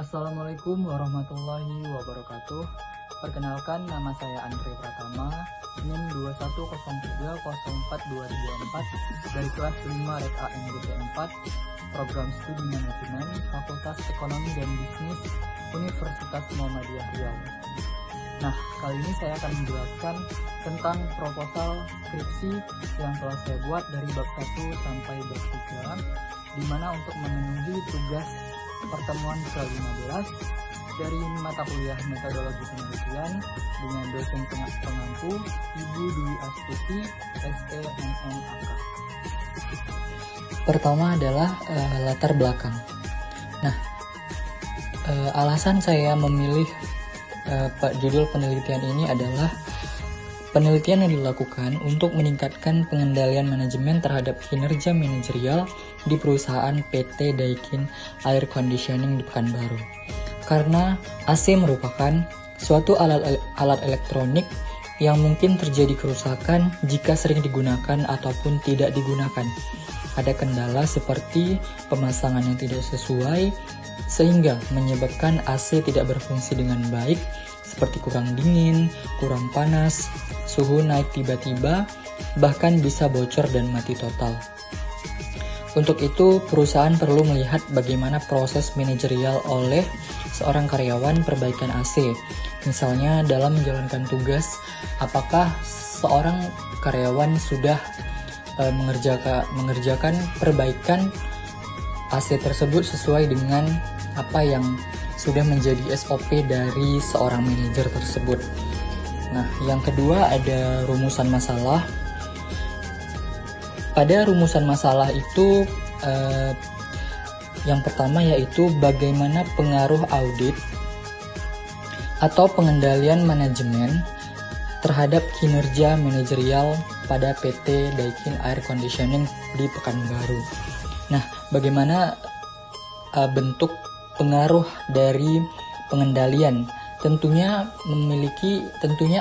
Assalamualaikum warahmatullahi wabarakatuh. Perkenalkan, nama saya Andre Pratama, NIM 2103042004 dari kelas 5 Rek AMDP 4, Program Studi Manajemen, Fakultas Ekonomi dan Bisnis, Universitas Muhammadiyah Riau. Nah, kali ini saya akan menjelaskan tentang proposal skripsi yang telah saya buat dari bab 1 sampai bab 3, di mana untuk memenuhi tugas pertemuan ke-15 dari mata kuliah metodologi penelitian dengan dosen pengampu Ibu Dwi Astuti, SEMMAK. Pertama adalah latar belakang. Nah, alasan saya memilih judul penelitian ini adalah penelitian yang dilakukan untuk meningkatkan pengendalian manajemen terhadap kinerja manajerial di perusahaan PT Daikin Air Conditioning di Pekanbaru. Karena AC merupakan suatu alat elektronik yang mungkin terjadi kerusakan jika sering digunakan ataupun tidak digunakan. Ada kendala seperti pemasangan yang tidak sesuai, sehingga menyebabkan AC tidak berfungsi dengan baik, seperti kurang dingin, kurang panas, suhu naik tiba-tiba, bahkan bisa bocor dan mati total. Untuk itu, perusahaan perlu melihat bagaimana proses manajerial oleh seorang karyawan perbaikan AC. Misalnya dalam menjalankan tugas, apakah seorang karyawan sudah mengerjakan perbaikan AC tersebut sesuai dengan apa yang sudah menjadi SOP dari seorang manajer tersebut. Nah, yang kedua ada rumusan masalah. Pada rumusan masalah itu yang pertama yaitu bagaimana pengaruh audit atau pengendalian manajemen terhadap kinerja manajerial pada PT Daikin Air Conditioning di Pekanbaru. Nah, bagaimana bentuk pengaruh dari pengendalian? Tentunya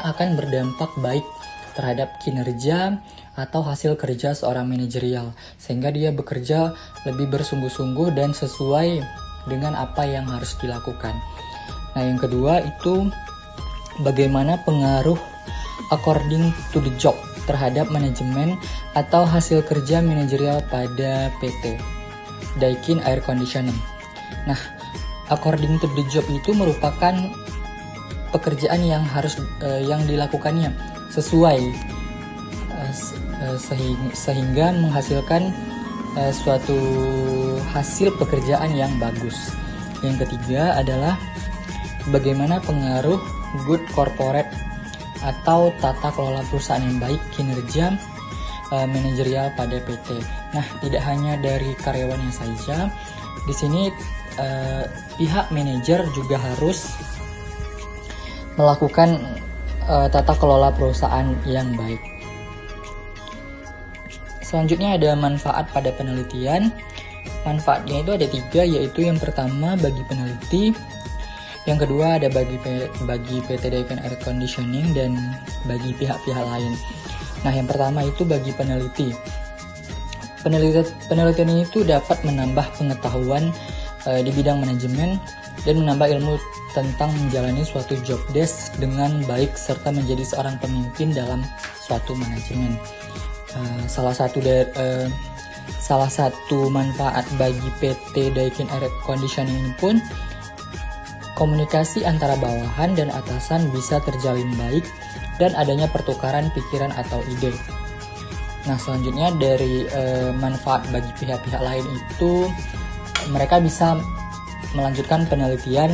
akan berdampak baik terhadap kinerja atau hasil kerja seorang manajerial, sehingga dia bekerja lebih bersungguh-sungguh dan sesuai dengan apa yang harus dilakukan. Nah, yang kedua itu bagaimana pengaruh according to the job terhadap manajemen atau hasil kerja manajerial pada PT Daikin Air Conditioning. Nah, according to the job itu merupakan pekerjaan yang yang dilakukannya sesuai sehingga menghasilkan suatu hasil pekerjaan yang bagus. Yang ketiga adalah bagaimana pengaruh good corporate atau tata kelola perusahaan yang baik kinerja manajerial pada PT. Nah, tidak hanya dari karyawannya saja, di sini pihak manajer juga harus melakukan tata kelola perusahaan yang baik. Selanjutnya ada manfaat pada penelitian. Manfaatnya itu ada 3, yaitu yang pertama bagi peneliti, yang kedua ada bagi PT Daikin Air Conditioning, dan bagi pihak-pihak lain. Nah, yang pertama itu bagi peneliti. Penelitian itu dapat menambah pengetahuan di bidang manajemen dan menambah ilmu tentang menjalani suatu job desk dengan baik serta menjadi seorang pemimpin dalam suatu manajemen. Salah satu manfaat bagi PT Daikin Air Conditioning ini pun komunikasi antara bawahan dan atasan bisa terjalin baik dan adanya pertukaran pikiran atau ide. Nah, selanjutnya dari manfaat bagi pihak-pihak lain itu mereka bisa melanjutkan penelitian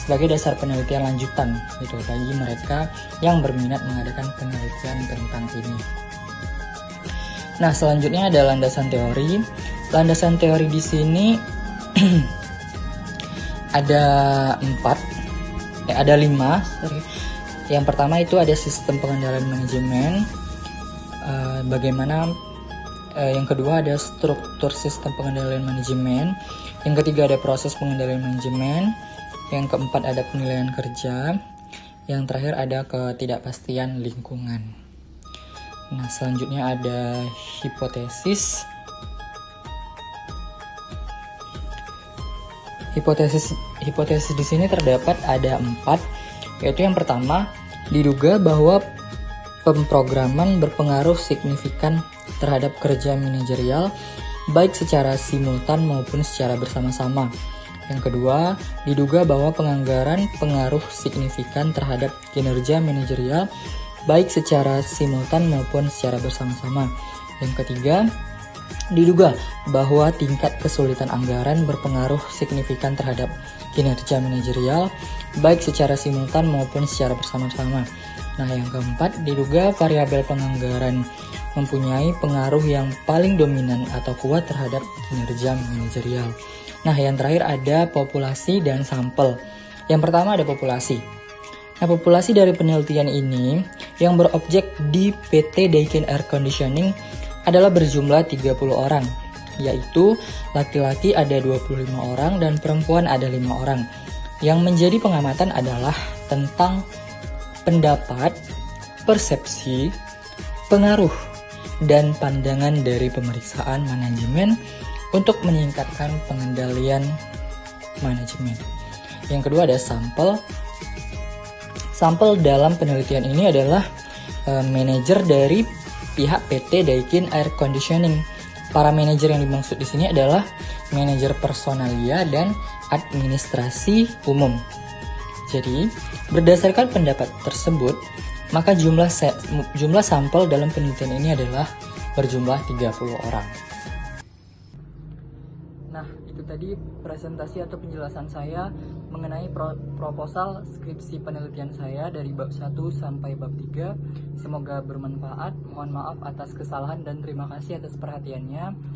sebagai dasar penelitian lanjutan gitu bagi mereka yang berminat mengadakan penelitian tentang ini. Nah, selanjutnya ada landasan teori. Landasan teori di sini ada 5. Yang pertama itu ada sistem pengendalian manajemen. Yang kedua ada struktur sistem pengendalian manajemen. Yang ketiga ada proses pengendalian manajemen. Yang keempat ada penilaian kerja. Yang terakhir ada ketidakpastian lingkungan. Nah, selanjutnya ada hipotesis. Hipotesis di sini terdapat ada 4, yaitu yang pertama, diduga bahwa pemrograman berpengaruh signifikan terhadap kerja manajerial, baik secara simultan maupun secara bersama-sama. Yang kedua, diduga bahwa penganggaran pengaruh signifikan terhadap kinerja manajerial, baik secara simultan maupun secara bersama-sama. Yang ketiga, diduga bahwa tingkat kesulitan anggaran berpengaruh signifikan terhadap kinerja manajerial, baik secara simultan maupun secara bersama-sama. Nah, yang keempat, diduga variabel penganggaran mempunyai pengaruh yang paling dominan atau kuat terhadap kinerja manajerial. Nah, yang terakhir ada populasi dan sampel. Yang pertama ada populasi. Nah, populasi dari penelitian ini yang berobjek di PT Daikin Air Conditioning adalah berjumlah 30 orang, yaitu laki-laki ada 25 orang dan perempuan ada 5 orang. Yang menjadi pengamatan adalah tentang pendapat, persepsi, pengaruh, dan pandangan dari pemeriksaan manajemen untuk meningkatkan pengendalian manajemen. Yang kedua ada sampel. Sampel dalam penelitian ini adalah manajer dari pihak PT Daikin Air Conditioning. Para manajer yang dimaksud di sini adalah manajer personalia dan administrasi umum. Jadi, berdasarkan pendapat tersebut, maka jumlah sampel dalam penelitian ini adalah berjumlah 30 orang. Nah, itu tadi presentasi atau penjelasan saya mengenai proposal skripsi penelitian saya dari bab 1 sampai bab 3. Semoga bermanfaat. Mohon maaf atas kesalahan dan terima kasih atas perhatiannya.